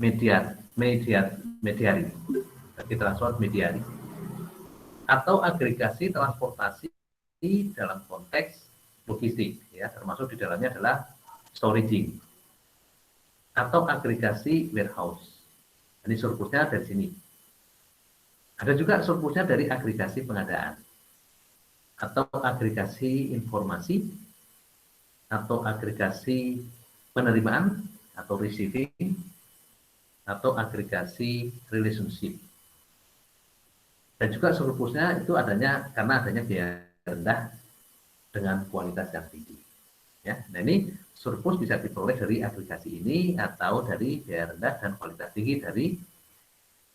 mediari, bagi transport mediari, atau agregasi transportasi dalam konteks logistik, ya, termasuk di dalamnya adalah storaging atau agregasi warehouse. Ini surplusnya dari sini. Ada juga surplusnya dari agregasi pengadaan atau agregasi informasi atau agregasi penerimaan atau receiving atau agregasi relationship. Dan juga surplusnya itu adanya karena adanya biaya rendah dengan kualitas yang tinggi. Ya, nah ini surplus bisa diperoleh dari agregasi ini atau dari biaya rendah dan kualitas tinggi dari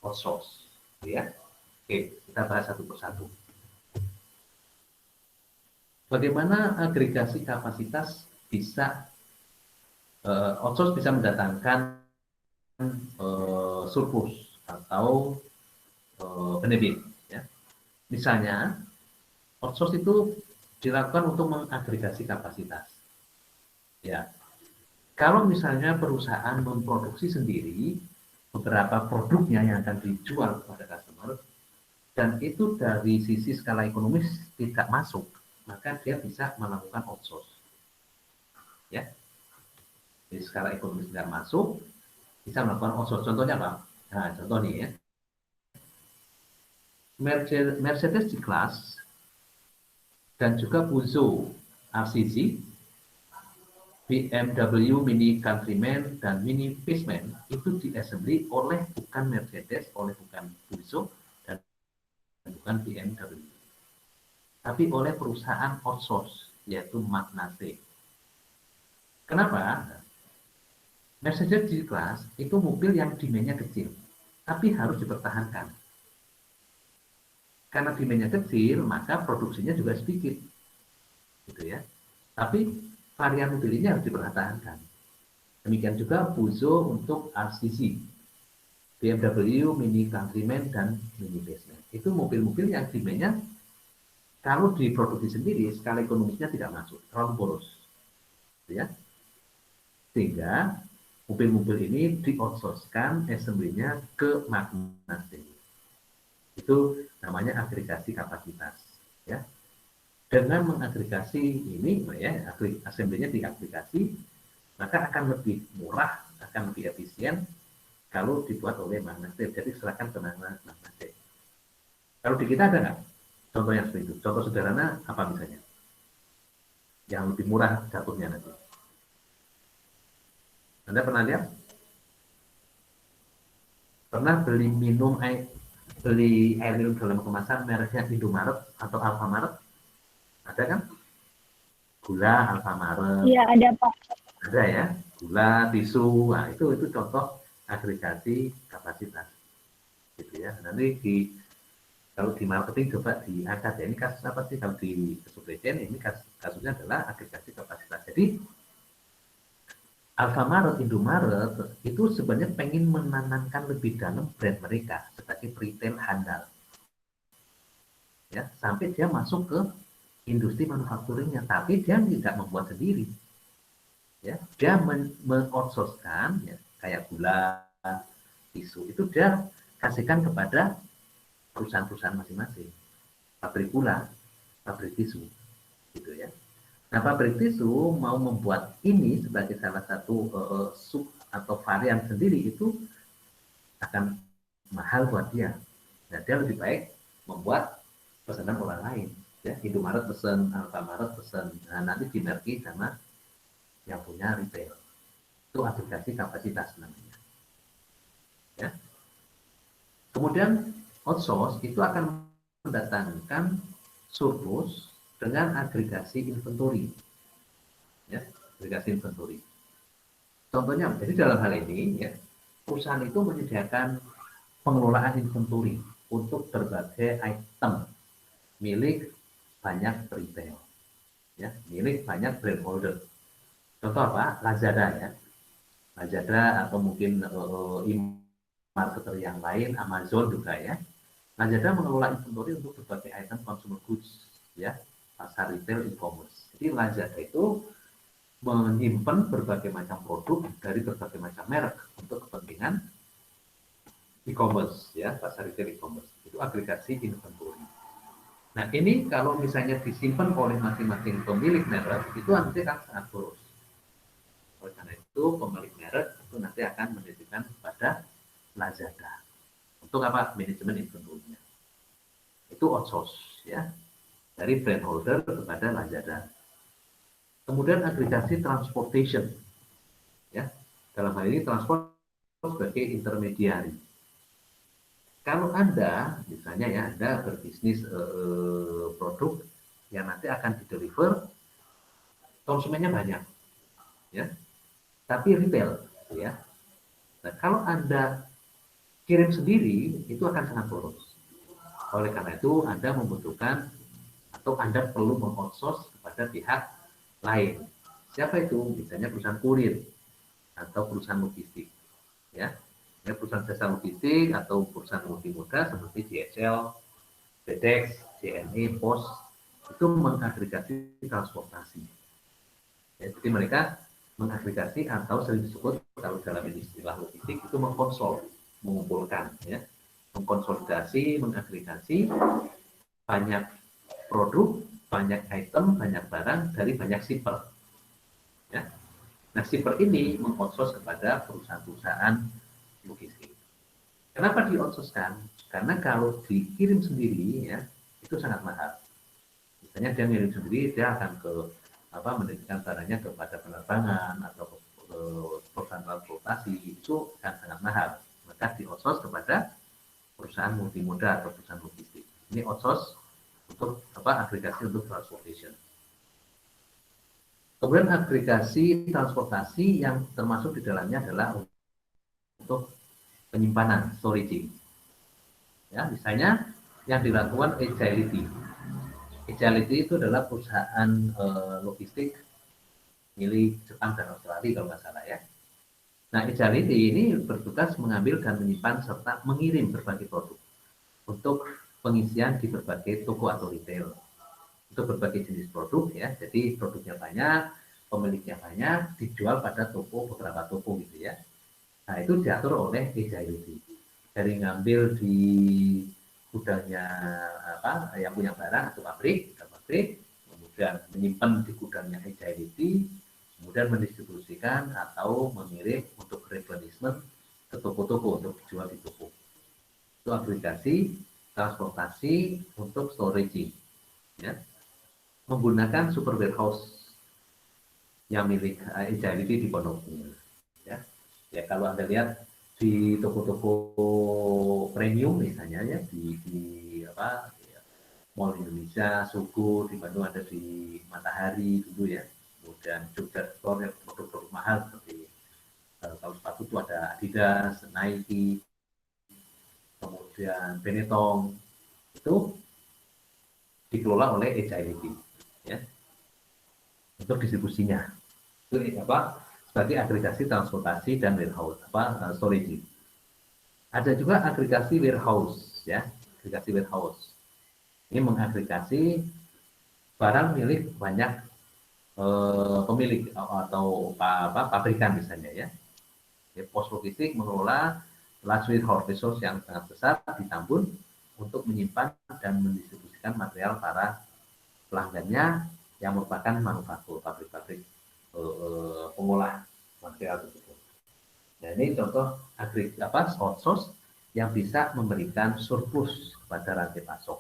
outsource. Ya, oke, kita bahas satu persatu. Bagaimana agregasi kapasitas bisa outsource bisa mendatangkan surplus atau benefit. Ya. Misalnya, outsource itu dilakukan untuk mengagregasi kapasitas. Ya, kalau misalnya perusahaan memproduksi sendiri beberapa produknya yang akan dijual kepada customer dan itu dari sisi skala ekonomis tidak masuk, maka dia bisa melakukan outsource. Ya, jadi skala ekonomis tidak masuk, bisa melakukan outsource. Contohnya apa? Nah, contoh nih ya, Mercedes G-Class dan juga Peugeot RCZ, BMW Mini Countryman dan Mini Paceman itu diassembly oleh bukan Mercedes, oleh bukan Peugeot dan bukan BMW, tapi oleh perusahaan outsource yaitu Magnate. Kenapa? Mercedes G-Class itu mobil yang demand-nya kecil, tapi harus dipertahankan. Karena demand-nya kecil, maka produksinya juga sedikit, gitu ya. Tapi varian mobil ini harus dipertahankan. Demikian juga Peugeot untuk RCZ, BMW Mini Countryman dan Mini Paceman. Itu mobil-mobil yang demand-nya kalau diproduksi sendiri, skala ekonomisnya tidak masuk, terlalu boros, gitu ya. Sehingga mobil-mobil ini di-outsource-kan assembly-nya ke Magnate. Itu namanya agregasi kapasitas. Ya. Dengan mengagregasi ini, ya, assembly-nya diagregasi, maka akan lebih murah, akan lebih efisien kalau dibuat oleh Magnate. Jadi serahkan ke Magnate. Kalau di kita ada nggak contoh yang seperti itu? Contoh sederhana apa misalnya? Yang lebih murah jatuhnya nanti. Anda pernah lihat? Pernah beli air minum dalam kemasan mereknya Indomaret atau Alfamaret? Ada kan? Gula Alfamaret. Iya, ada Pak. Ada ya, gula, tisu. Nah, itu contoh agregasi kapasitas. Gitu ya. Nanti kalau di marketing coba diangkat ya, ini kasus apa sih? Kalau di supply chain ini kasusnya adalah agregasi kapasitas. Jadi Alfamaret, Indomaret itu sebenarnya pengen menanamkan lebih dalam brand mereka sebagai retail handal. Ya, sampai dia masuk ke industri manufakturnya, tapi dia tidak membuat sendiri. Ya, dia men-outsource-kan ya, kayak gula, tisu itu dia kasihkan kepada perusahaan-perusahaan masing-masing. Pabrik gula, pabrik tisu, gitu ya. Nah, pabrik tisu mau membuat ini sebagai salah satu sub atau varian sendiri itu akan mahal buat dia. Nah, dia lebih baik membuat pesanan orang lain. Ya, Indomaret pesan, Alfamaret pesan, nah, nanti dimerki sama yang punya retail. Itu agregasi kapasitas namanya. Ya. Kemudian outsource itu akan mendatangkan surplus dengan agregasi inventory. Ya, agregasi inventory. Contohnya, jadi dalam hal ini ya, perusahaan itu menyediakan pengelolaan inventory untuk berbagai item milik banyak retail, ya, milik banyak brand holder. Contoh apa? Lazada ya, Lazada atau mungkin marketer yang lain, Amazon juga ya. Lazada mengelola inventory untuk berbagai item consumer goods, ya, pasar retail e-commerce. Jadi Lazada itu menyimpan berbagai macam produk dari berbagai macam merek untuk kepentingan e-commerce, ya, pasar retail e-commerce. Itu agregasi inventory. Nah, ini kalau misalnya disimpan oleh masing-masing pemilik merek, itu nanti akan sangat boros. Oleh karena itu, pemilik merek itu nanti akan menitipkan kepada Lazada. Untuk apa? Manajemen inventory-nya. Itu outsource, ya, dari brand holder kepada Lazada. Kemudian agregasi transportation, ya, dalam hal ini transport sebagai intermediari. Kalau Anda, misalnya ya, Anda berbisnis produk yang nanti akan dideliver, konsumennya banyak, ya, tapi retail, ya. Nah, kalau Anda kirim sendiri, itu akan sangat boros. Oleh karena itu, Anda membutuhkan atau Anda perlu mengoutsource kepada pihak lain. Siapa itu? Misalnya perusahaan kurir atau perusahaan logistik, ya. Ya, perusahaan jasa logistik atau perusahaan multimoda seperti DHL, FedEx, JNE, Pos, itu mengagregasi transportasi. Ya, jadi mereka mengagregasi atau sering disebut kalau dalam istilah logistik itu mengkonsol, mengumpulkan, ya, mengkonsolidasi, mengagregasi banyak produk, banyak item, banyak barang dari banyak shipper. Ya. Nah, shipper ini mengotsos kepada perusahaan-perusahaan logistik. Kenapa di-outsource-kan? Karena kalau dikirim sendiri, ya, itu sangat mahal. Misalnya dia ngirim sendiri, dia akan ke menitipkan barangnya kepada penerbangan atau ke perusahaan transportasi, itu akan sangat mahal. Maka di-outsource kepada perusahaan multimoda atau perusahaan logistik. Ini outsource untuk agregasi untuk transportation. Kemudian agregasi transportasi yang termasuk di dalamnya adalah untuk penyimpanan, storage. Ya, misalnya yang dilakukan Agility. Agility itu adalah perusahaan logistik milik Jepang dan Australia kalau nggak salah, ya. Nah, Agility ini bertugas mengambil dan menyimpan serta mengirim berbagai produk untuk pengisian di berbagai toko atau retail. Untuk berbagai jenis produk, ya. Jadi produknya banyak, pemiliknya banyak, dijual pada toko, beberapa toko gitu, ya. Nah, itu diatur oleh Agility. Dari ngambil di gudangnya yang punya barang atau pabrik, kemudian menyimpan di gudangnya Agility, kemudian mendistribusikan atau mengirim untuk replenishment ke toko-toko untuk dijual di toko. Itu aplikasi transportasi untuk storage, ya, menggunakan super warehouse yang milik Agility di Pondok Indah, ya. Ya, kalau Anda lihat di toko-toko premium misalnya, ya, di Mall Indonesia, Suku, di Bandung ada di Matahari dulu, ya. Kemudian Jogja Store yang produk-produk mahal seperti kalau sepatu itu ada Adidas, Nike, kemudian Benetton, itu dikelola oleh Agility, ya, untuk distribusinya. Itu sebagai agregasi transportasi dan warehouse storage. Ada juga agregasi warehouse, ya, agregasi warehouse. Ini mengagregasi barang milik banyak pemilik atau pabrikan misalnya, ya. Pos logistik mengelola large warehouse resource yang sangat besar di Tambun untuk menyimpan dan mendistribusikan material para pelanggannya yang merupakan manufaktur, pabrik-pabrik pengolah material tersebut. Nah, ini contoh outsource yang bisa memberikan surplus pada rantai pasok.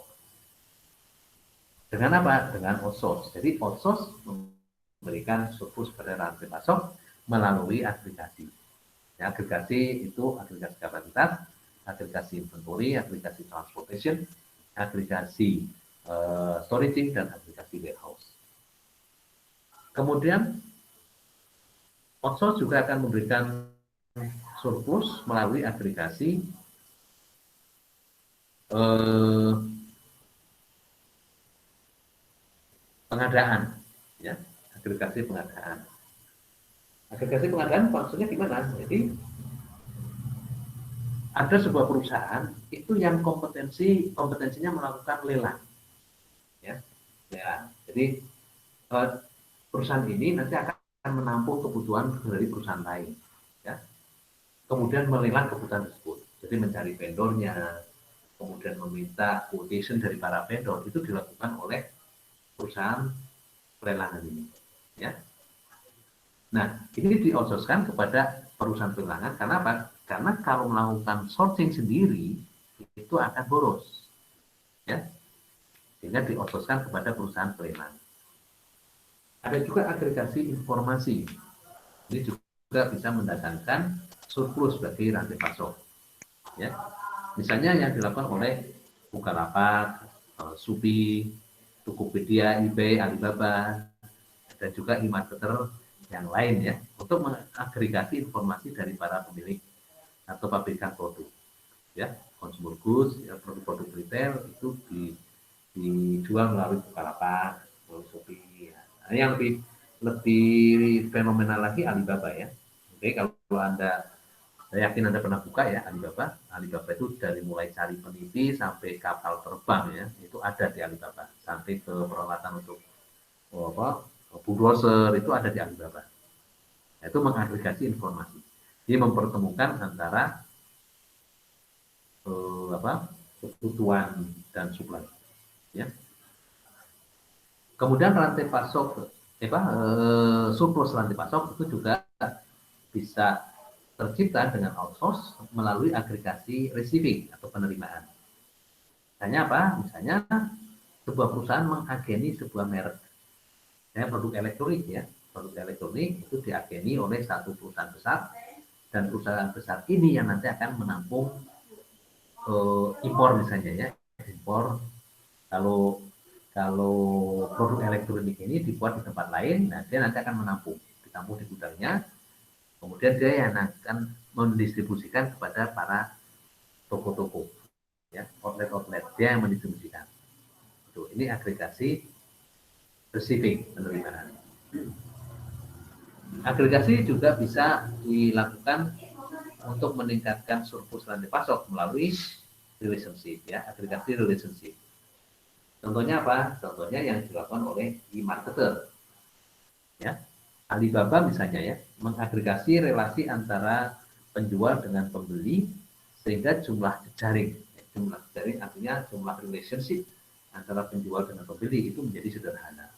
Dengan apa? Dengan outsource. Jadi outsource memberikan surplus pada rantai pasok melalui agregasi. Ya, agregasi itu agregasi kapasitas, agregasi inventory, agregasi transportation, agregasi storage, dan agregasi warehouse. Kemudian outsource juga akan memberikan surplus melalui agregasi pengadaan, ya, agregasi pengadaan. Agregasi pengadaan maksudnya gimana? Jadi ada sebuah perusahaan itu yang kompetensinya melakukan lelang, ya, lelang. Jadi perusahaan ini nanti akan menampung kebutuhan dari perusahaan lain, ya, kemudian melelang kebutuhan tersebut. Jadi mencari vendornya, kemudian meminta quotation dari para vendor, itu dilakukan oleh perusahaan pelelangan ini. Ya. Nah, ini di-outsource-kan kepada perusahaan pelelangan. Karena apa? Karena kalau melakukan sourcing sendiri, itu akan boros. Ya. Sehingga di-outsource-kan kepada perusahaan pelelangan. Ada juga agregasi informasi. Ini juga bisa mendatangkan surplus bagi rantai pasok. Ya. Misalnya yang dilakukan oleh Bukalapak, Shopee, Tokopedia, eBay, Alibaba, dan juga e-marketer yang lain ya, untuk mengagregasi informasi dari para pemilik atau pabrikan produk. Ya, consumer goods, ya, produk-produk retail itu dijual melalui Bukalapak, melalui Shopee. Ya. Nah, yang lebih fenomenal lagi Alibaba ya. Oke, kalau Anda, saya yakin Anda pernah buka ya Alibaba. Alibaba itu dari mulai cari peniti sampai kapal terbang ya, itu ada di Alibaba. Sampai ke peralatan untuk bulldozer itu ada di Alibaba. Itu mengagregasi informasi. Dia mempertemukan antara kebutuhan dan supply. Ya. Kemudian rantai pasok, surplus rantai pasok itu juga bisa tercipta dengan outsource melalui agregasi receiving atau penerimaan. Misalnya apa? Misalnya sebuah perusahaan mengageni sebuah merek, ya, produk elektronik ya, produk elektronik itu diageni oleh satu perusahaan besar, dan perusahaan besar ini yang nanti akan menampung impor misalnya ya, impor. Kalau produk elektronik ini dibuat di tempat lain, nah dia nanti akan ditampung di gudangnya, kemudian dia yang akan mendistribusikan kepada para toko-toko, ya, outlet-outlet, dia yang mendistribusikan. Ini agregasi receiving, penerimaan. Agregasi juga bisa dilakukan untuk meningkatkan surplus rantai pasok melalui relationship, ya, agregasi relationship. Contohnya apa? Contohnya yang dilakukan oleh e-marketer. Ya. Alibaba misalnya ya, mengagregasi relasi antara penjual dengan pembeli sehingga jumlah jejaring. Jumlah jejaring artinya jumlah relationship antara penjual dengan pembeli itu menjadi sederhana.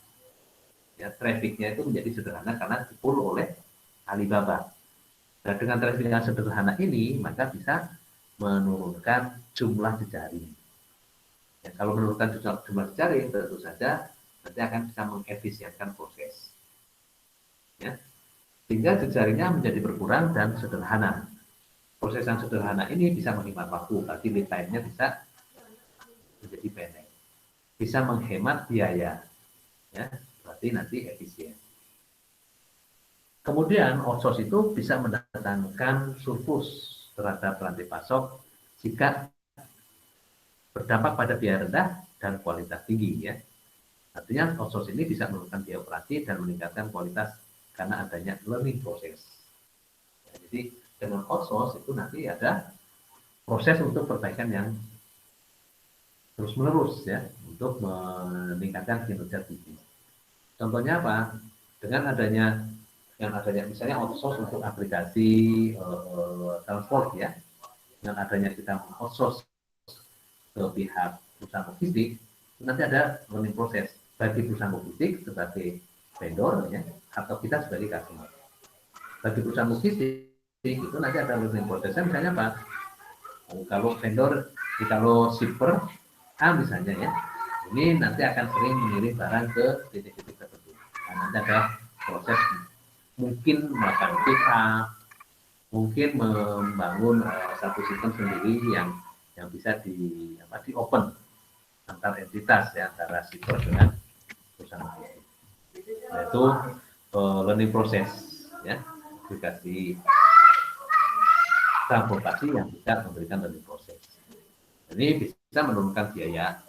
Ya, trafficnya itu menjadi sederhana karena dipul oleh Alibaba. Nah, dengan traffic yang sederhana ini, maka bisa menurunkan jumlah jejaring. Ya, kalau menurunkan jumlah jejaring, tentu saja nanti akan bisa mengefisienkan proses. Ya. Sehingga jejaringnya menjadi berkurang dan sederhana. Proses yang sederhana ini bisa menghemat waktu, berarti lead time-nya bisa menjadi pendek. Bisa menghemat biaya, ya, berarti nanti efisien. Kemudian outsource itu bisa mendatangkan surplus terhadap rantai pasok jika berdampak pada biaya rendah dan kualitas tinggi ya. Artinya outsource ini bisa menurunkan biaya operasi dan meningkatkan kualitas karena adanya learning process. Ya, jadi dengan outsource itu nanti ada proses untuk perbaikan yang terus menerus ya untuk meningkatkan kinerja bisnis. Contohnya apa? Dengan adanya misalnya outsource untuk aplikasi transport ya, dengan adanya kita outsource ke pihak perusahaan logistik, nanti ada learning process bagi perusahaan logistik sebagai vendor ya, atau kita sebagai customer. Bagi perusahaan logistik itu nanti ada learning process. Misalnya apa? Kalau vendor, kalau shipper A misalnya ya, ini nanti akan sering mengirim barang ke titik-titik tertentu. Nah, nanti ada proses mungkin melakukan pick up, mungkin membangun satu sistem sendiri yang bisa di open antar entitas ya, antara shipper dengan perusahaan logistik. Nah, itu learning process ya, aplikasi transportasi yang bisa memberikan learning process. Ini bisa menurunkan biaya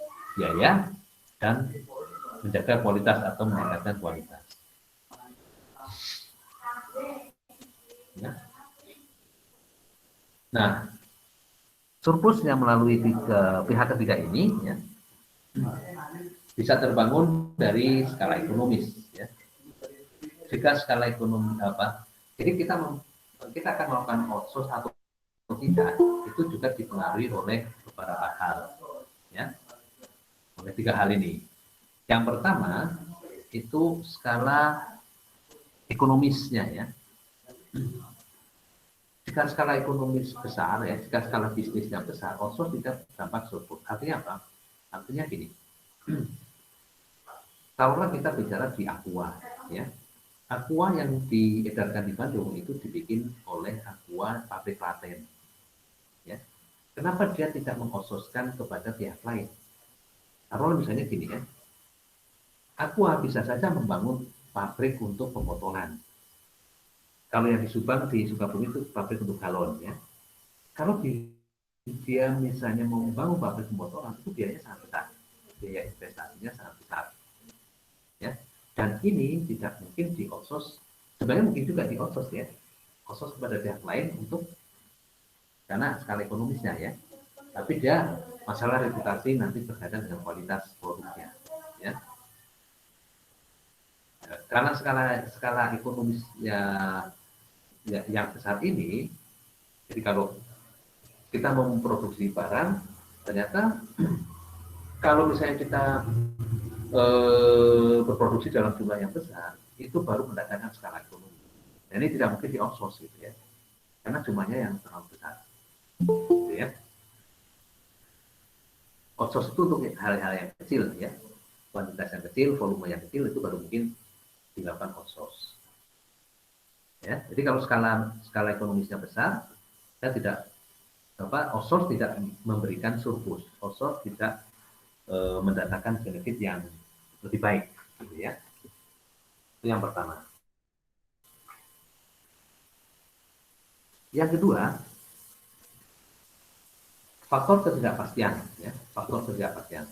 dan menjaga kualitas atau meningkatkan kualitas. Ya. Nah, surplus yang melalui pihak ketiga ini ya, bisa terbangun dari skala ekonomis ya. Jika skala ekonomi jadi kita akan melakukan outsource atau tidak itu juga dipengaruhi oleh beberapa hal, ya, oleh 3 hal ini. Yang pertama itu skala ekonomisnya, ya. Jika skala ekonomis besar, ya, jika skala bisnisnya besar, outsource tidak berdampak surplus. Artinya apa? Artinya gini, taruhlah kita bicara di Aqua, ya. Aqua yang diedarkan di Bandung itu dibikin oleh Aqua pabrik Klaten, ya. Kenapa dia tidak mengkhususkan kepada pihak lain? Taruhlah misalnya gini, ya, Aqua bisa saja membangun pabrik untuk pemotongan. Kalau yang di Subang, di Sukabumi itu pabrik untuk galon, ya. Kalau dia misalnya mau membangun pabrik pemotongan, itu biayanya sangat besar, biaya investasinya sangat besar, ya. Dan ini tidak mungkin di outsource, sebenarnya mungkin juga di outsource, ya, outsource kepada pihak lain untuk karena skala ekonomisnya, ya. Tapi dia masalah reputasi nanti berkaitan dengan kualitas produknya, ya. Karena skala ekonomis yang besar ini, jadi kalau kita mau memproduksi barang, ternyata kalau misalnya kita berproduksi dalam jumlah yang besar, itu baru mendatangkan skala ekonomi. Dan ini tidak mungkin di outsource, gitu, ya, karena jumlahnya yang terlalu besar, gitu, ya. Outsource itu untuk hal-hal yang kecil, ya, kuantitas yang kecil, volume yang kecil, itu baru mungkin dilakukan outsource, ya. Jadi kalau skala ekonomisnya besar, kita tidak outsource tidak memberikan surplus, outsource tidak mendatangkan benefit yang lebih baik, gitu, ya. Itu yang pertama. Yang kedua, faktor ketidakpastian, ya, faktor ketidakpastian.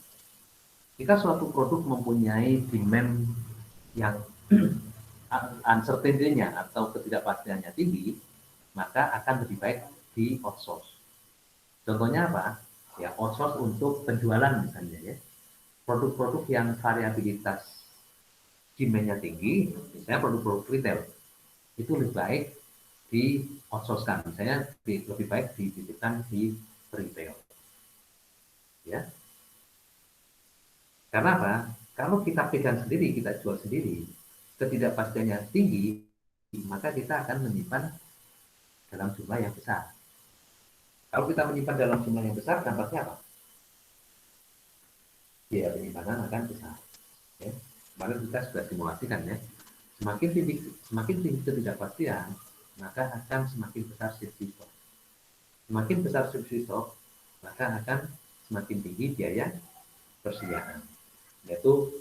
Jika suatu produk mempunyai demand yang uncertainty-nya atau ketidakpastiannya tinggi, maka akan lebih baik di outsource. Contohnya apa? Ya, outsource untuk penjualan misalnya, ya. Produk-produk yang variabilitas demand-nya tinggi, misalnya produk-produk retail, itu lebih baik di outsource-kan, misalnya lebih baik dititipkan di retail, ya. Karena apa? Kalau kita pegang sendiri, kita jual sendiri, ketidakpastiannya tinggi, maka kita akan menyimpan dalam jumlah yang besar. Kalau kita menyimpan dalam jumlah yang besar, dampaknya apa? Ya, penyimpanan akan besar, ya. Kemarin kita sudah simulasikan, ya. Semakin tinggi ketidakpastian, maka akan semakin besar safety stock. Semakin besar safety stock, maka akan semakin tinggi biaya persediaan. Yaitu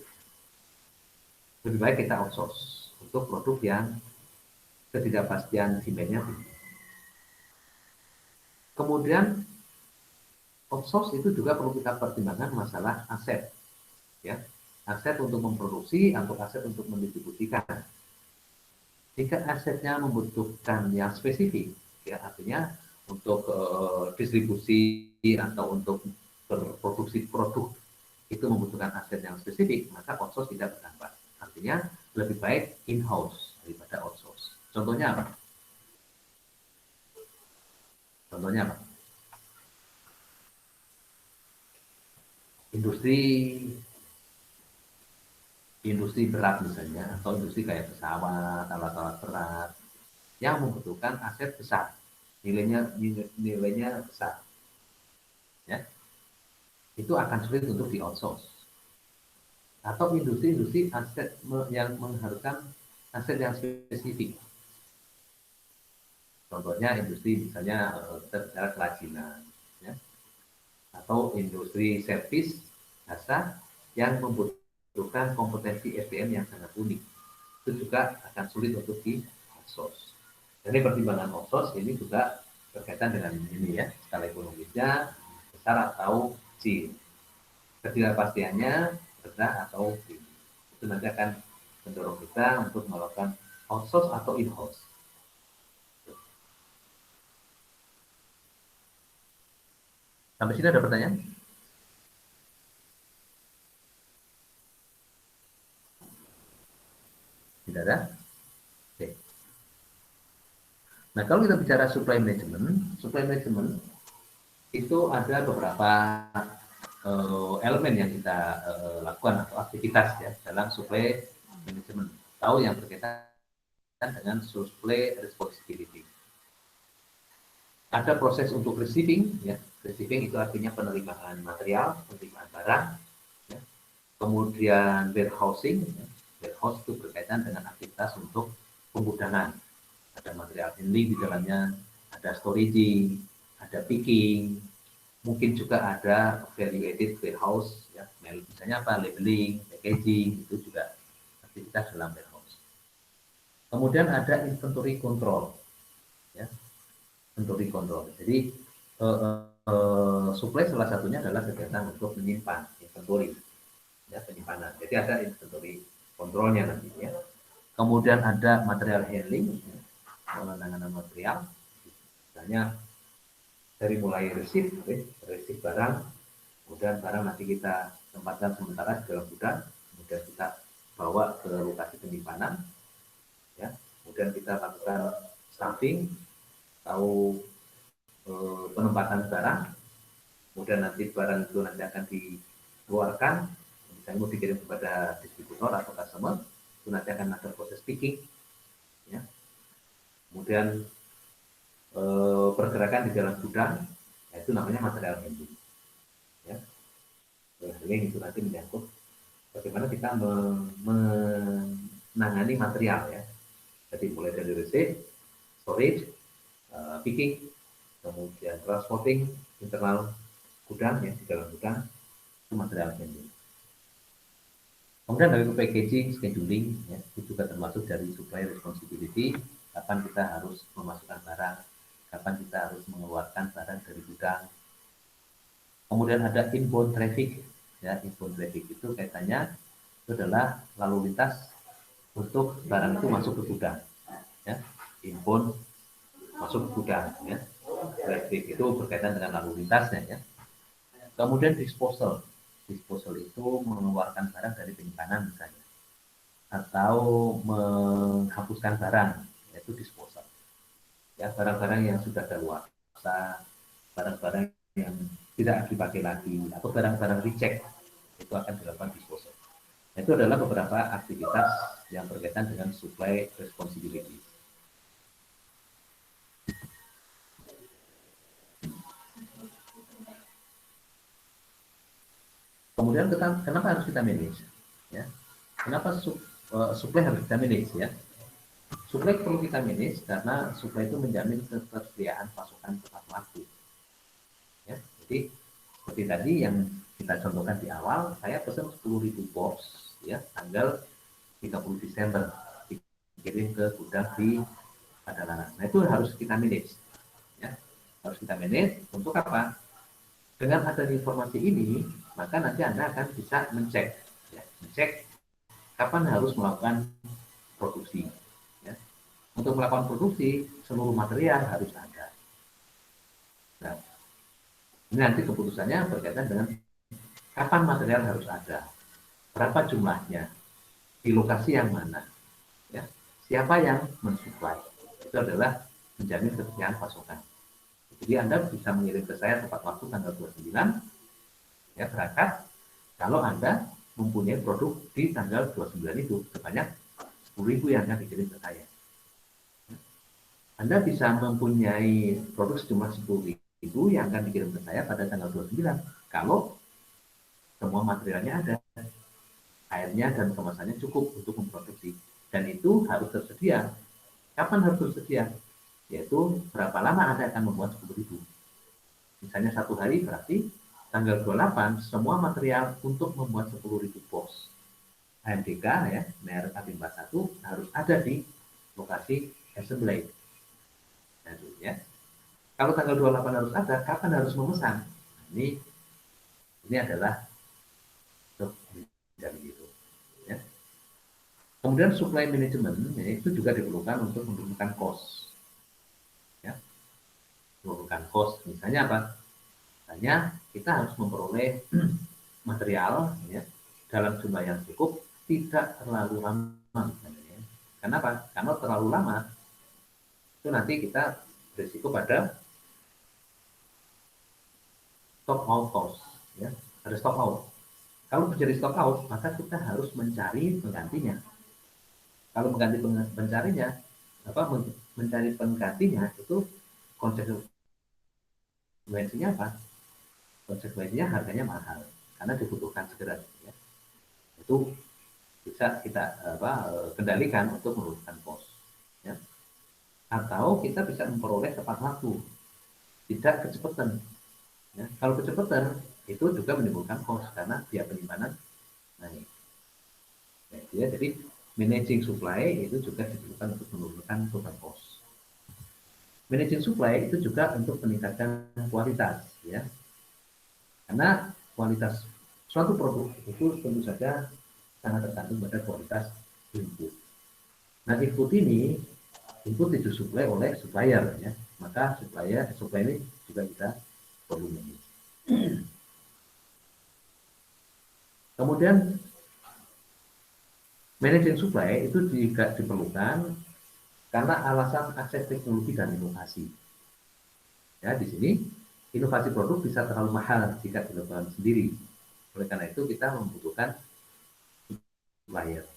lebih baik kita outsource untuk produk yang ketidakpastian demand-nya tinggi. Kemudian outsource itu juga perlu kita pertimbangkan masalah aset, ya, aset untuk memproduksi atau aset untuk mendistribusikan. Jika asetnya membutuhkan yang spesifik, ya, artinya untuk distribusi atau untuk berproduksi produk itu membutuhkan aset yang spesifik, maka outsource tidak berdampak. Artinya lebih baik in-house daripada outsource. Contohnya apa? Contohnya apa? Industri industri berat misalnya, atau industri kayak pesawat, alat-alat berat yang membutuhkan aset besar, nilainya besar, ya, itu akan sulit untuk di outsource. Atau industri-industri aset yang mengharuskan aset yang spesifik. Contohnya industri misalnya kita bicara kerajinan, ya, atau industri servis jasa yang membutuhkan kompetensi SDM yang sangat unik. Itu juga akan sulit untuk di outsource. Jadi pertimbangan outsource ini juga berkaitan dengan ini, ya, skala ekonomisnya besar atau kecil, ketidakpastiannya rendah atau tinggi. Itu nanti akan mendorong kita untuk melakukan outsource atau in-house. Sampai sini ada pertanyaan? Tidak ada? Oke. Nah, kalau kita bicara supply management itu ada beberapa elemen yang kita lakukan atau aktivitas ya dalam supply management. Tahu yang berkaitan dengan supply responsibility. Ada proses untuk receiving, ya. Receiving itu artinya penerimaan material, penerimaan barang, ya. Kemudian warehousing, ya. Warehouse itu berkaitan dengan aktivitas untuk penggudangan. Ada material handling di dalamnya, ada storage, ada picking, mungkin juga ada value added warehouse, ya. Misalnya apa, labeling, packaging, itu juga aktivitas dalam warehouse. Kemudian ada inventory control, ya. Inventory control. Jadi supply salah satunya adalah kegiatan untuk menyimpan inventory, ya, penyimpanan. Jadi ada inventory kontrolnya nanti, ya. Kemudian ada material handling, ya, penanganan material, misalnya dari mulai receive barang, kemudian barang nanti kita tempatkan sementara di dalam gudang, kemudian kita bawa ke lokasi penyimpanan, ya. Kemudian kita lakukan staffing, tahu penempatan barang, kemudian nanti barang itu nanti akan dikeluarkan, misalnya mau dikirim kepada distributor atau customer, itu nanti akan ada proses picking, ya. Kemudian pergerakan di dalam gudang, ya, itu namanya material handling, ya. Handling itu nanti menyangkut bagaimana kita menangani material, ya. Jadi mulai dari receive, storage, picking, kemudian transporting internal gudang, ya, di dalam gudang, itu material handling. Kemudian dari packaging, scheduling, ya, itu juga termasuk dari supply responsibility, kapan kita harus memasukkan barang, kapan kita harus mengeluarkan barang dari gudang. Kemudian ada inbound traffic, ya. Inbound traffic itu kaitannya itu adalah lalu lintas untuk barang itu masuk ke gudang, ya. Inbound masuk ke gudang, ya. Traffic itu berkaitan dengan lalu lintasnya, ya. Kemudian disposal itu mengeluarkan barang dari penyimpanan misalnya, atau menghapuskan barang, yaitu disposal, ya. Barang-barang yang sudah daluarsa, barang-barang yang tidak dipakai lagi, atau barang-barang reject, itu akan dilakukan disposal. Itu adalah beberapa aktivitas yang berkaitan dengan supply responsibility. Kemudian kenapa harus kita manage, ya? Kenapa supply harus kita manage, ya? Supply perlu kita manage karena supply itu menjamin ketersediaan pasokan tepat waktu, ya. Jadi seperti tadi yang kita contohkan di awal, saya pesan 10.000 box, ya, tanggal 30 Desember dikirim ke gudang di Padalarang. Nah, itu harus kita manage, ya. Harus kita manage untuk apa? Dengan adanya informasi ini, maka nanti Anda akan bisa mencek, ya, mencek kapan harus melakukan produksi, ya. Untuk melakukan produksi, seluruh material harus ada. Nah, ini nanti keputusannya berkaitan dengan kapan material harus ada, berapa jumlahnya, di lokasi yang mana, ya, siapa yang mensuplai. Itu adalah menjamin ketersediaan pasokan. Jadi Anda bisa mengirim ke saya tepat waktu tanggal 29, ya, berangkat kalau Anda mempunyai produk di tanggal 29 itu sebanyak 10.000 yang akan dikirim ke saya. Anda bisa mempunyai produk sejumlah 10.000 yang akan dikirim ke saya pada tanggal 29 kalau semua materialnya ada, airnya dan kemasannya cukup untuk memproduksi, dan itu harus tersedia. Kapan harus tersedia? Yaitu berapa lama Anda akan membuat 10.000. Misalnya 1 hari, berarti tanggal 28 semua material untuk membuat 10.000 box AMDK, ya, merek AB 41 harus ada di lokasi assembly. Nah, ya. Kalau tanggal 28 harus ada, kapan harus memesan? Ini adalah dari itu, ya. Kemudian supply management, ya, itu juga diperlukan untuk menurunkan cost, ya. Menurunkan cost, misalnya apa? Misalnya kita harus memperoleh material, ya, dalam jumlah yang cukup, tidak terlalu lama misalnya, ya. Kenapa? Karena terlalu lama itu nanti kita berisiko pada stop out cost, ya, ada stop out. Kalau terjadi stop out, maka kita harus mencari penggantinya. Kalau mencarinya, mencari penggantinya itu konsekuensinya apa? Konsekuensinya harganya mahal karena dibutuhkan segera. Ya. Itu bisa kita kendalikan untuk menurunkan cost. Ya. Atau kita bisa memperoleh tepat waktu, tidak kecepatan. Ya. Kalau kecepatan itu juga menimbulkan cost karena biaya penyimpanan naik. Ya, jadi managing supply itu juga diperlukan untuk menurunkan total cost. Managing supply itu juga untuk meningkatkan kualitas, ya, karena kualitas suatu produk itu tentu saja sangat tergantung pada kualitas input. Nah, input itu disuplai oleh supplier, ya, maka supply ini juga kita perlu manage. Kemudian managing supply itu juga diperlukan karena alasan akses teknologi dan inovasi. Ya, di sini inovasi produk bisa terlalu mahal jika dilakukan sendiri. Oleh karena itu kita membutuhkan supplier.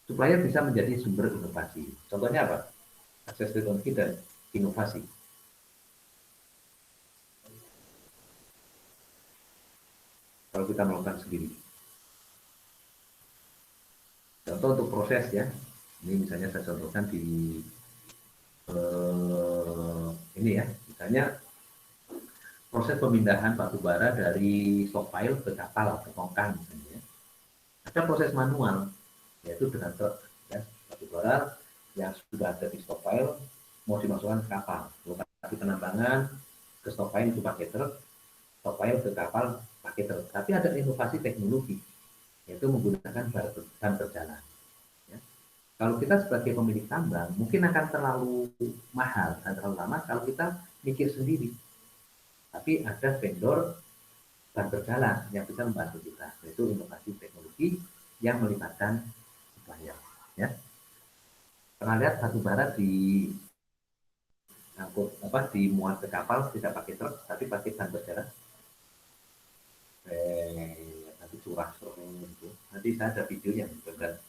Supplier bisa menjadi sumber inovasi. Contohnya apa? Akses teknologi dan inovasi. Kalau kita melakukan sendiri. Contoh untuk proses, ya. Ini misalnya saya contohkan di ini, ya. Misalnya proses pemindahan batu bara dari stockpile ke kapal, ke tongkang misalnya. Ada proses manual, yaitu dengan truk, ya, batu bara yang sudah ada di stockpile mau dimasukkan ke kapal. Lokasi penambangan ke stockpile itu pakai truk, stockpile ke kapal pakai truk. Tapi ada inovasi teknologi, yaitu menggunakan ban berjalan. Ya. Kalau kita sebagai pemilik tambang, mungkin akan terlalu mahal dan terlalu lama kalau kita mikir sendiri. Tapi ada vendor ban berjalan yang bisa membantu kita, yaitu inovasi teknologi yang melibatkan supplier. Ya. Pernah lihat batu bara dimuat ke kapal tidak pakai truk, tapi pakai ban berjalan. Nanti curah itu. Nanti saya ada videonya, dan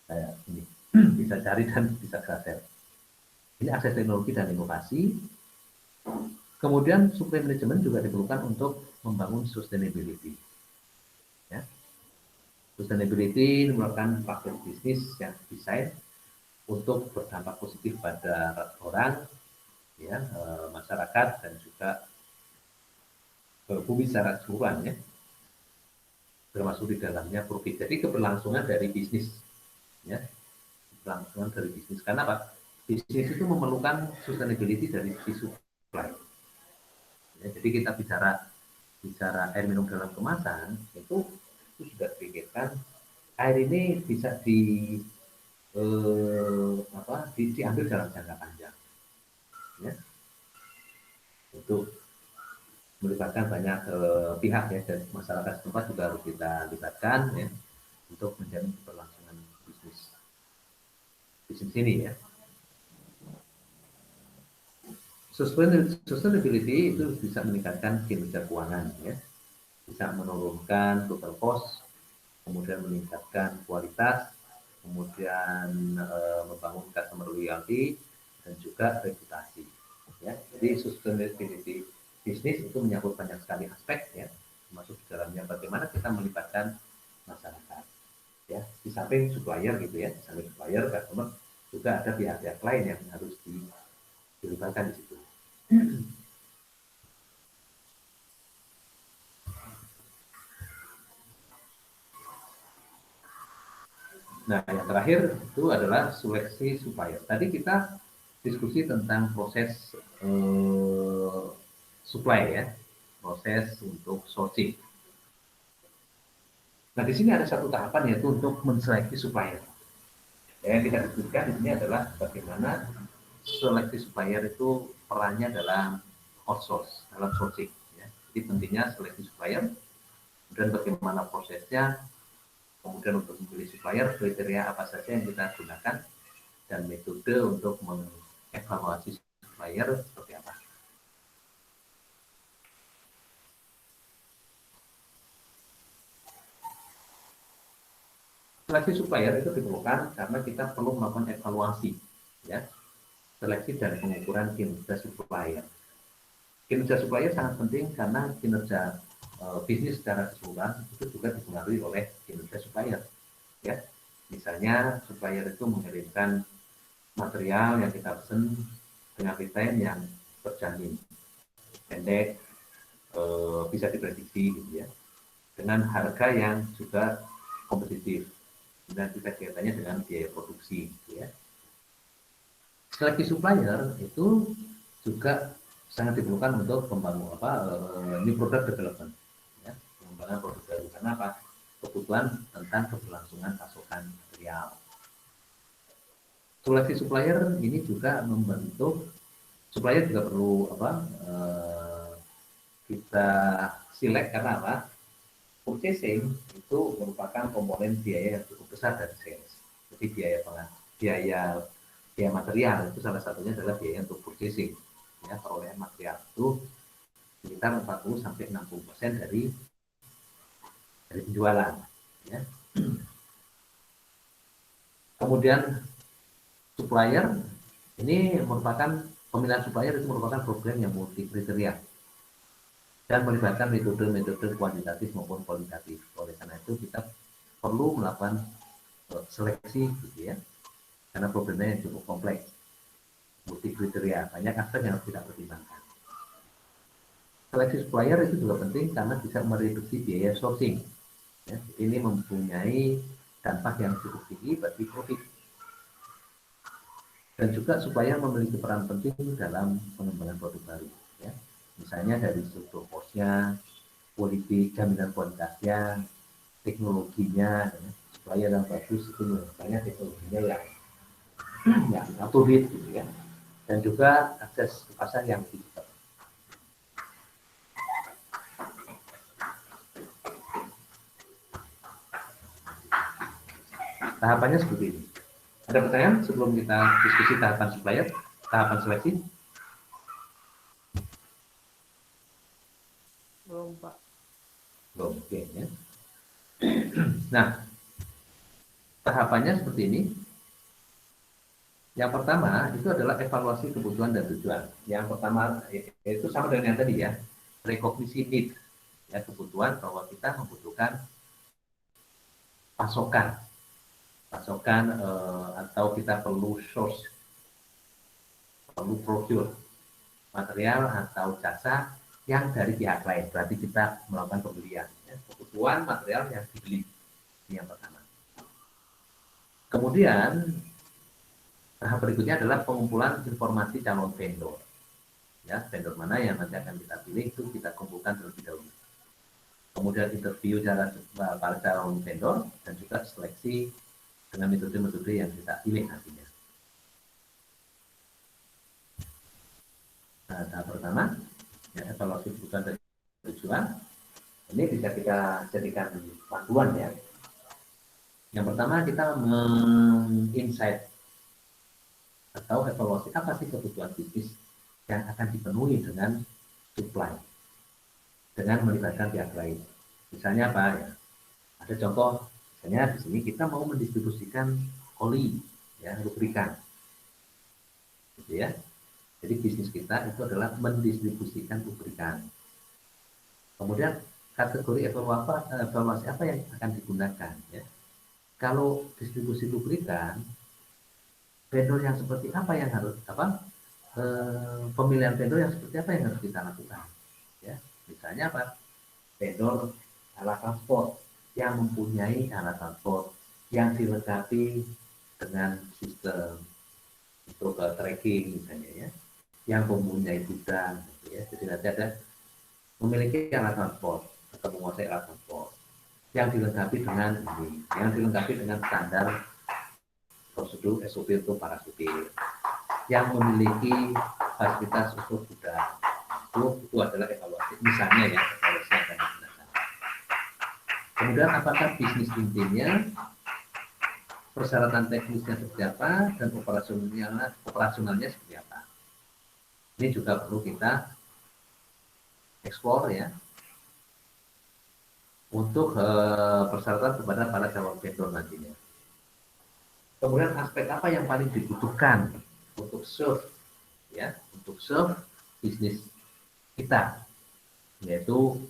saya ini bisa cari dan bisa share. Ini akses teknologi dan inovasi. Kemudian supply management juga diperlukan untuk membangun sustainability. Ya. Sustainability merupakan faktor bisnis yang desain untuk berdampak positif pada orang, ya, masyarakat dan juga bumi secara keseluruhan, ya, termasuk di dalamnya profit. Jadi keberlangsungan dari bisnis, ya, keberlangsungan dari bisnis. Karena apa? Bisnis itu memerlukan sustainability dari sisi supply. Ya, jadi kita bicara air minum dalam kemasan itu sudah dipikirkan air ini bisa diambil dalam jangka panjang, ya, untuk melibatkan banyak pihak, ya, dan masyarakat setempat juga harus kita libatkan, ya, untuk menjamin keberlangsungan bisnis ini, ya. Sustainability itu bisa meningkatkan kinerja keuangan, ya, bisa menurunkan total cost, kemudian meningkatkan kualitas, kemudian membangun customer loyalty dan juga reputasi, ya. Jadi sustainability bisnis itu menyangkut banyak sekali aspek, ya, termasuk di dalamnya bagaimana kita melibatkan masyarakat, ya, di samping supplier, gitu, ya, di samping supplier, customer, juga ada pihak-pihak lain yang harus dilibatkan di situ. Nah, yang terakhir itu adalah seleksi supplier. Tadi kita diskusi tentang proses supply, ya, proses untuk sourcing. Nah, di sini ada satu tahapan, yaitu untuk menseleksi supplier. Yang kita diskusikan di sini adalah bagaimana seleksi supplier itu perannya dalam outsource, dalam sourcing. Ya. Jadi pentingnya seleksi supplier, dan bagaimana prosesnya, kemudian untuk memilih supplier, kriteria apa saja yang kita gunakan, dan metode untuk mengevaluasi supplier seperti apa. Seleksi supplier itu diperlukan karena kita perlu melakukan evaluasi, ya, seleksi dan pengukuran kinerja supplier. Kinerja supplier sangat penting karena kinerja bisnis secara keseluruhan itu juga dipengaruhi oleh kinerja supplier, ya. Misalnya supplier itu mengirimkan material yang kita pesan dengan deadline yang terjamin, pendek, bisa diprediksi, gitu ya, dengan harga yang juga kompetitif, dan kita kaitannya dengan biaya produksi, gitu ya. Seleksi supplier itu juga sangat diperlukan untuk membangun new product development, ya, pengembangan produk baru. Karena apa? Kebutuhan tentang keberlangsungan pasokan material. Seleksi supplier ini juga membentuk supplier juga perlu kita select karena apa? Purchasing itu merupakan komponen biaya yang cukup besar dari sales. Jadi biaya material itu salah satunya adalah biaya untuk purchasing. Ya, perolehan material itu sekitar 40-60% dari penjualan. Ya. Kemudian supplier ini merupakan pemilihan supplier itu merupakan program yang multi kriteria dan melibatkan metode-metode kuantitatif maupun kualitatif. Oleh karena itu kita perlu melakukan seleksi, gitu ya, karena problemnya yang cukup kompleks, multi kriteria, banyak aspek yang harus kita pertimbangkan. Seleksi supplier itu juga penting karena bisa mereduksi biaya sourcing. Ya, ini mempunyai dampak yang cukup tinggi bagi profit. Dan juga supplier memiliki peran penting dalam pengembangan produk baru. Ya. Misalnya dari struktur cost-nya, politik jaminan kualitasnya, teknologinya, ya. Supplier yang bagus itu misalnya teknologinya yang up to date, gitu ya. Dan juga akses ke pasar yang digital. Tahapannya seperti ini. Ada pertanyaan sebelum kita diskusi tahapan supplier, tahapan seleksi? Belum, Pak. Belum, oke, ya. Nah, tahapannya seperti ini. Yang pertama itu adalah evaluasi kebutuhan dan tujuan. Yang pertama itu sama dengan yang tadi, ya, rekognisi need, ya, kebutuhan bahwa kita membutuhkan pasokan atau kita perlu source, perlu procure material atau jasa yang dari pihak lain. Berarti kita melakukan pembelian, ya, kebutuhan material yang dibeli. Ini yang pertama. Kemudian tahap berikutnya adalah pengumpulan informasi calon vendor. Ya, vendor mana yang nanti akan kita pilih itu kita kumpulkan terlebih dahulu. Kemudian interview para calon vendor dan juga seleksi dengan metode-metode yang kita pilih nantinya. Nah, tahap pertama, ya, evaluasi kebutuhan dan tujuan. Ini bisa kita jadikan panduan, ya. Yang pertama kita menginsight atau evaluasi apa sih kebutuhan bisnis yang akan dipenuhi dengan supply dengan melibatkan pihak lain. Misalnya apa, ya? Ada contoh, misalnya di sini kita mau mendistribusikan oli, ya, lubrikan, gitu ya. Jadi bisnis kita itu adalah mendistribusikan lubrikan. Kemudian kategori evaluasi apa yang akan digunakan, ya? Kalau distribusi lubrikan, vendor yang seperti apa yang harus pemilihan vendor yang seperti apa yang harus kita lakukan, ya? Misalnya apa? Vendor alat transport yang mempunyai alat transport yang dilengkapi dengan sistem untuk tracking misalnya, ya, yang mempunyai gudang, gitu ya. Jadi nanti ada memiliki alat transport atau menguasai alat transport yang dilengkapi dengan standar prosedur SOP untuk para supir, yang memiliki fasilitas untuk gudang. Itu adalah evaluasi, misalnya, ya, evaluasi yang akan digunakan. Kemudian apakah bisnis intinya persyaratan teknisnya seperti apa, dan operasionalnya seperti apa. Ini juga perlu kita eksplor ya, untuk persyaratan kepada para calon vendor nantinya. Kemudian aspek apa yang paling dibutuhkan untuk serve ya, untuk serve bisnis kita, yaitu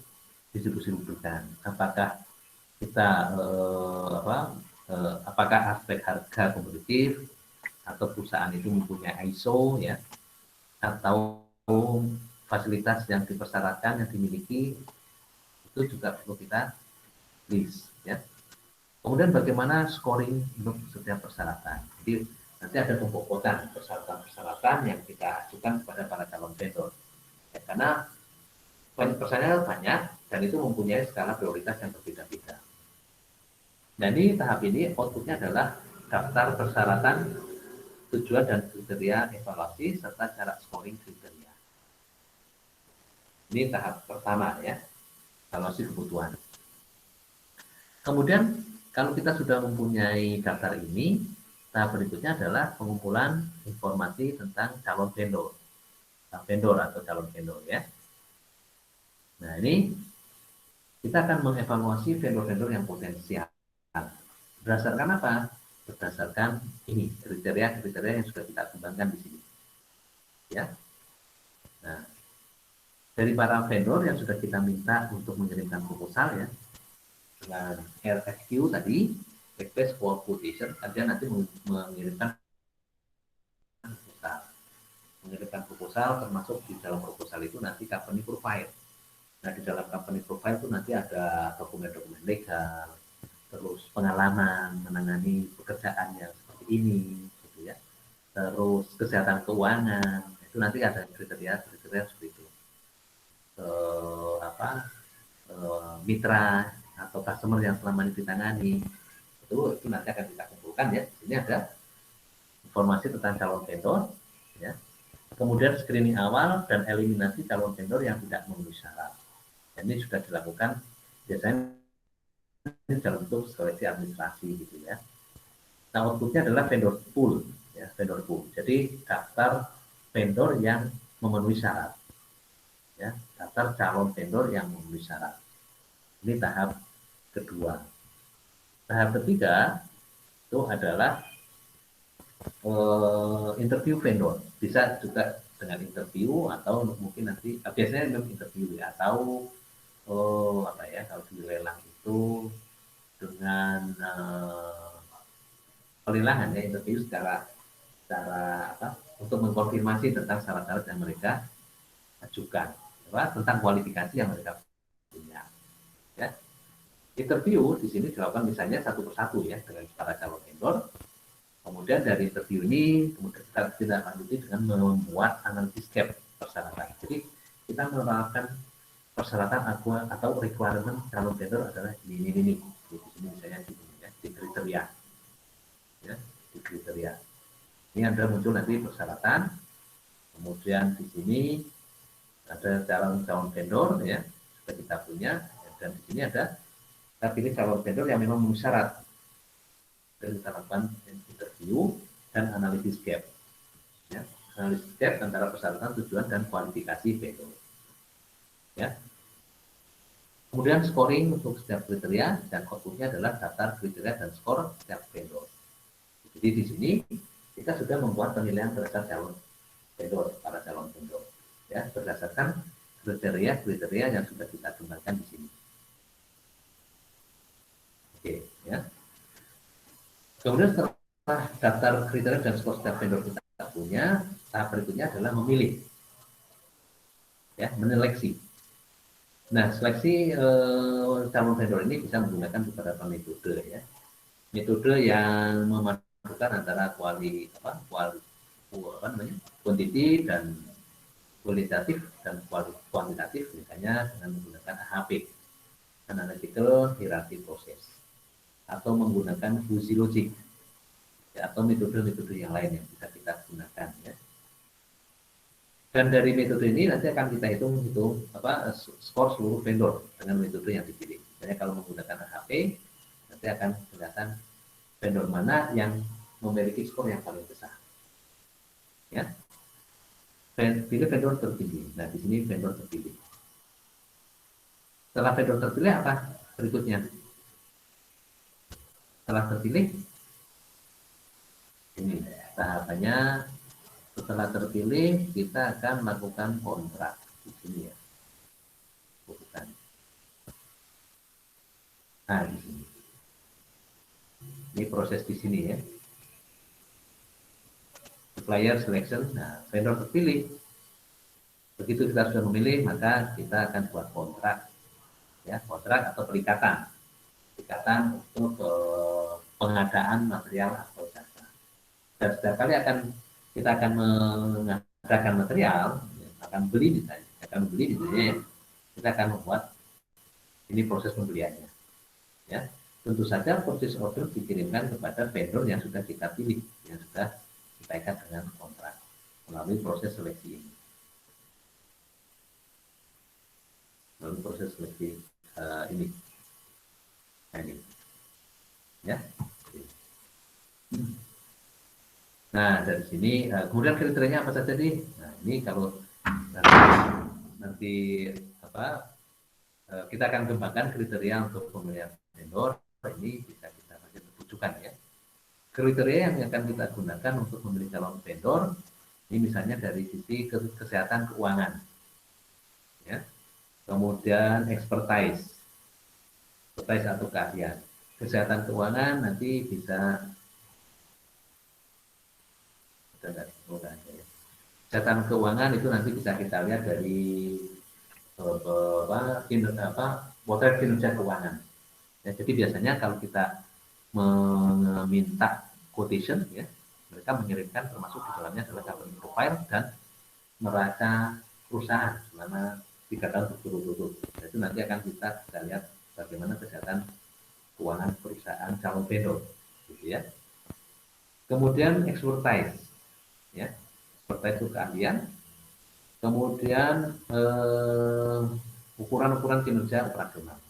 distribusi lubrikan. Apakah kita apakah aspek harga kompetitif, atau perusahaan itu mempunyai ISO ya, atau fasilitas yang dipersyaratkan yang dimiliki, itu juga perlu kita list ya. Kemudian bagaimana scoring untuk setiap persyaratan. Jadi nanti ada pembobotan persyaratan-persyaratan yang kita ajukan kepada para calon vendor. Ya, karena persyaratan banyak dan itu mempunyai skala prioritas yang berbeda-beda. Dan di tahap ini outputnya adalah daftar persyaratan, tujuan dan kriteria evaluasi serta cara scoring kriteria. Ini tahap pertama ya, evaluasi kebutuhan. Kemudian kalau kita sudah mempunyai daftar ini, tahap berikutnya adalah pengumpulan informasi tentang calon vendor atau calon vendor ya. Nah ini kita akan mengevaluasi vendor-vendor yang potensial. Berdasarkan apa? Berdasarkan ini kriteria-kriteria yang sudah kita kembangkan di sini. Ya. Nah, dari para vendor yang sudah kita minta untuk mengirimkan proposal ya, dengan RFQ tadi, request for quotation, dia nanti mengirimkan proposal, termasuk di dalam proposal itu nanti company profile. Nah, di dalam company profile itu nanti ada dokumen-dokumen legal, terus pengalaman menangani pekerjaan yang seperti ini, gitu ya. Terus kesehatan keuangan, itu nanti ada kriteria seperti itu. Mitra atau customer yang selama ini ditangani, itu nanti akan kita kumpulkan ya. Ini ada informasi tentang calon vendor, ya. Kemudian screening awal dan eliminasi calon vendor yang tidak memenuhi syarat. Dan ini sudah dilakukan biasanya dalam bentuk seleksi administrasi gitu ya. Nah, outputnya adalah vendor pool, ya, vendor pool. Jadi daftar vendor yang memenuhi syarat, ya, daftar calon vendor yang memenuhi syarat. Ini tahap kedua. Tahap ketiga itu adalah interview vendor. Bisa juga dengan interview atau mungkin nanti biasanya memang interview ya, atau kalau di lelang itu dengan pelelangan ya, interview secara untuk mengkonfirmasi tentang syarat-syarat yang mereka ajukan, tentang kualifikasi yang mereka punya. Ya. Interview di sini dilakukan misalnya satu persatu ya dengan para calon vendor. Kemudian dari interview ini kemudian kita tidak lanjuti dengan membuat analisis gap persyaratan. Jadi kita menerapkan persyaratan atau requirement calon vendor adalah ini. Di sini misalnya di kriteria. Ya, di kriteria. Ini ada muncul nanti persyaratan. Kemudian di sini ada calon vendor ya, sudah kita punya, dan di sini ada kita pilih calon vendor yang memang memenuhi syarat. Dan kita lakukan interview dan analisis gap. Ya, analisis gap antara persyaratan, tujuan, dan kualifikasi vendor. Ya. Kemudian scoring untuk setiap kriteria dan outputnya adalah daftar kriteria dan skor setiap vendor. Jadi di sini kita sudah membuat penilaian terhadap calon vendor, para calon vendor, ya, berdasarkan kriteria-kriteria yang sudah kita kembangkan di sini. Oke, ya. Kemudian setelah daftar kriteria dan skor setiap vendor kita punya, tahap berikutnya adalah memilih, ya, menyeleksi. Nah, seleksi calon vendor ini bisa menggunakan beberapa metode ya. Metode yang memadukan antara kuantiti dan kualitatif dan kuantitatif, misalnya dengan menggunakan AHP, Analytical Hierarchy Process, atau menggunakan fuzzy logic, ya, atau metode-metode yang lain yang bisa kita gunakan ya. Dan dari metode ini nanti akan kita hitung skor seluruh vendor dengan metode yang dipilih. Misalnya kalau menggunakan AHP, nanti akan kelihatan vendor mana yang memiliki skor yang paling besar. Ya, pilih vendor terpilih. Nah, di sini vendor terpilih. Setelah vendor terpilih apa berikutnya? Setelah terpilih, ini tahapannya. Setelah terpilih, kita akan melakukan kontrak di sini ya. Bukan. Nah, di sini. Ini proses di sini ya. Supplier selection. Nah, vendor terpilih. Begitu kita sudah memilih, maka kita akan buat kontrak, ya, kontrak atau perikatan untuk pengadaan material atau jasa. Dan setiap kali kita akan mengadakan material, ya, akan beli misalnya, ya, kita akan membuat ini proses pembeliannya. Ya, tentu saja proses order dikirimkan kepada vendor yang sudah kita pilih, yang sudah kita ikat dengan kontrak melalui proses seleksi ini. Melalui proses seleksi ini. Nah, ini. Ya. Nah, dari sini kemudian kriterianya apa saja nih? Nah, ini kalau nanti apa kita akan kembangkan kriteria untuk pemilihan vendor. Ini bisa kita tunjukkan ya. Kriteria yang akan kita gunakan untuk memilih calon vendor ini misalnya dari sisi kesehatan keuangan, ya. Kemudian expertise atau keahlian. Kesehatan keuangan nanti bisa ya. Kesehatan keuangan itu nanti bisa kita lihat dari potret kinerja keuangan. Ya, jadi biasanya kalau kita meminta quotation, ya, mereka mengirimkan termasuk di dalamnya adalah company profile dan neraca perusahaan selama 3 tahun berturut-turut. Itu nanti akan kita lihat bagaimana kesehatan keuangan perusahaan calon vendor, gitu ya. Kemudian expertise, ya, expertise itu keahlian. Kemudian ukuran-ukuran kinerja operasional.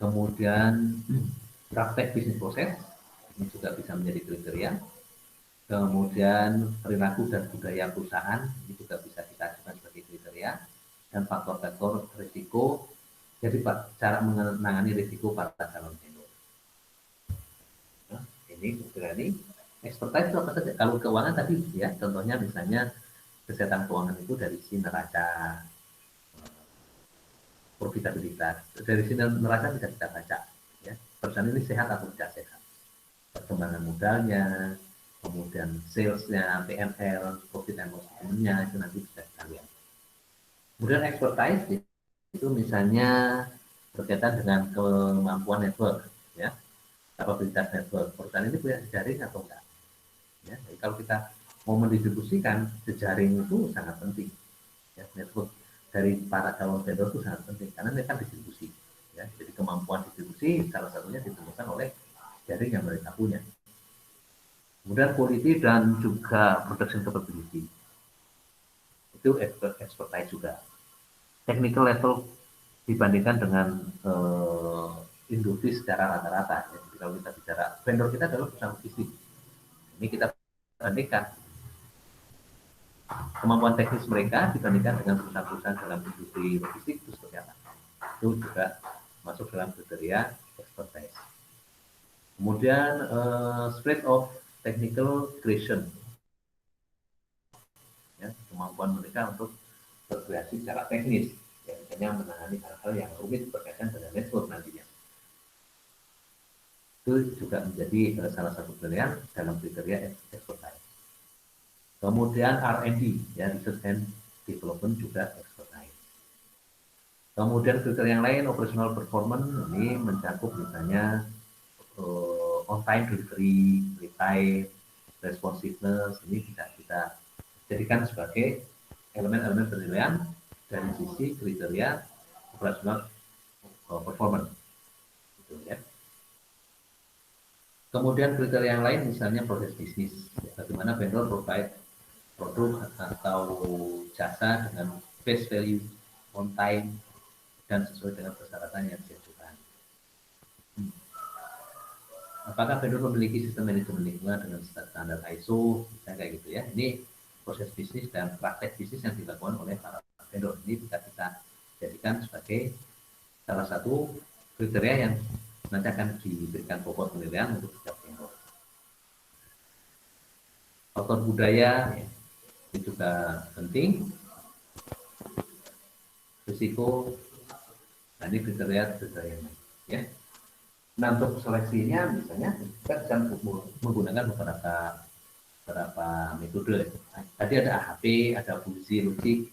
Kemudian praktek bisnis proses ini juga bisa menjadi kriteria. Kemudian perilaku dan budaya perusahaan ini juga bisa kita ajukan sebagai kriteria. Dan faktor-faktor risiko, jadi cara menangani risiko para calon vendor. Nah, ini berani expertise itu apa saja? Kalau keuangan tadi ya, contohnya misalnya kesehatan keuangan itu dari sisi neraca, profitabilitas. Dari sisi neraca bisa kita baca, ya, perusahaan ini sehat atau tidak sehat. Perkembangan modalnya, kemudian salesnya, PNL, profit and loss statement-nya itu nanti bisa kita lihat. Kemudian expertise itu misalnya berkaitan dengan kemampuan network, ya, kapabilitas network. Perusahaan ini punya jejaring atau enggak? Ya, jadi kalau kita mau mendistribusikan, jejaring itu sangat penting. Ya, network dari para calon vendor itu sangat penting karena mereka distribusi. Ya, jadi kemampuan distribusi salah satunya ditentukan oleh jaring yang mereka punya. Kemudian quality dan juga production capability. Itu expertise juga. Technical level dibandingkan dengan industri secara rata-rata. Ya. Jadi kalau kita bicara vendor kita adalah perusahaan logistik. Ini kita bandingkan kemampuan teknis mereka dibandingkan dengan perusahaan-perusahaan dalam industri logistik itu seperti apa. Itu juga masuk dalam kriteria expertise. Kemudian spread of technical creation, ya, kemampuan mereka untuk berkreasi secara teknis, ya, misalnya menangani hal-hal yang rumit berkaitan dengan network nantinya. Itu juga menjadi salah satu pilihan dalam kriteria expertise. Kemudian R&D, ya, research and development juga expertise. Kemudian kriteria yang lain, operational performance, ini mencakup misalnya on time delivery, time, responsiveness, ini bisa kita jadikan sebagai elemen-elemen penilaian dari sisi kriteria operational performance. Gitu, ya. Kemudian kriteria yang lain misalnya proses bisnis, bagaimana vendor provide produk atau jasa dengan face value, on time, dan sesuai dengan persyaratan yang diajukan. apakah vendor memiliki sistem manajemen lingkungan dengan standar ISO, kayak gitu ya. Ini proses bisnis dan praktek bisnis yang dilakukan oleh para vendor. Ini bisa kita jadikan sebagai salah satu kriteria yang nanti akan diberikan pokok penilaian untuk setiap vendor. Faktor budaya ya, ini juga penting. Risiko, nah ini kriteria ya. Nah untuk seleksinya misalnya kita bisa menggunakan beberapa metode. Tadi ada AHP, ada fungsi logik.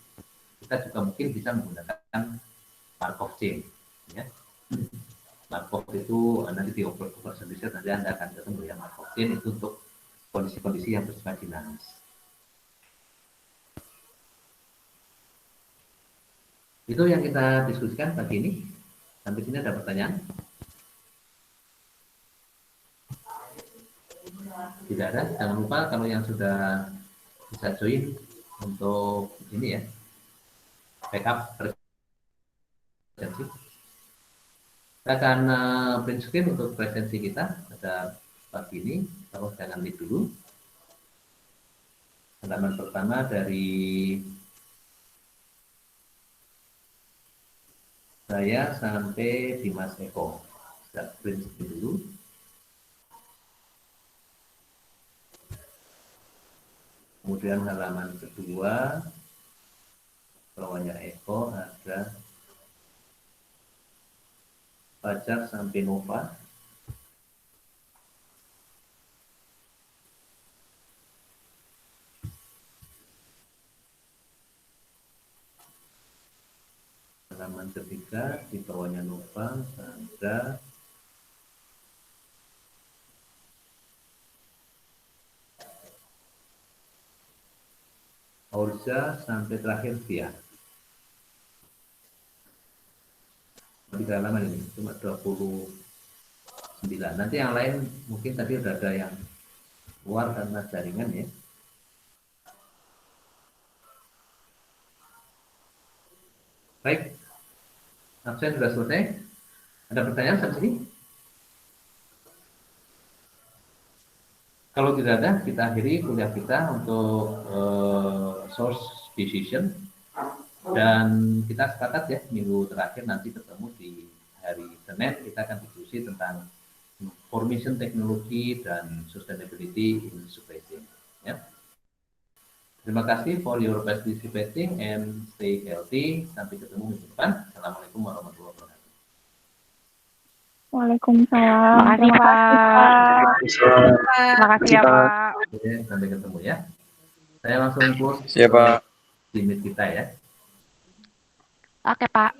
Kita juga mungkin bisa menggunakan Markov chain. Ya. Markov itu nanti di operasi nanti Anda akan ketemu ya Markov chain itu untuk kondisi-kondisi yang bersifat dinamis. Itu yang kita diskusikan pagi ini. Sampai sini ada pertanyaan? Tidak ada. Jangan lupa kalau yang sudah bisa join untuk ini ya, backup presensi. Kita akan print screen untuk presensi kita pada pagi ini. Kalau jangan leave dulu. Halaman pertama dari saya sampai Dimas Eko. Kita print screen dulu. Kemudian halaman kedua, bawahnya Eko ada Pacar sampai Nova. Halaman ketiga, di bawahnya Nova ada Orza sampai terakhir Via. Di halaman ini cuma 29. Nanti yang lain mungkin tadi udah ada yang keluar karena jaringan ya. Baik, absen sudah selesai. Ada pertanyaan sampai sini? Kalau tidak ada, kita akhiri kuliah kita untuk source decision. Dan kita sepakat ya, minggu terakhir nanti ketemu di hari Senin, kita akan diskusi tentang information technology dan sustainability in supply chain. Ya. Terima kasih for your participating and stay healthy. Sampai ketemu minggu depan. Assalamualaikum warahmatullahi wabarakatuh. Waalaikumsalam. Makasih, Pak. Terima kasih ya, Pak. Oke, sampai ketemu ya. Saya langsung close Siap, Pak. limit kita ya. Oke, Pak.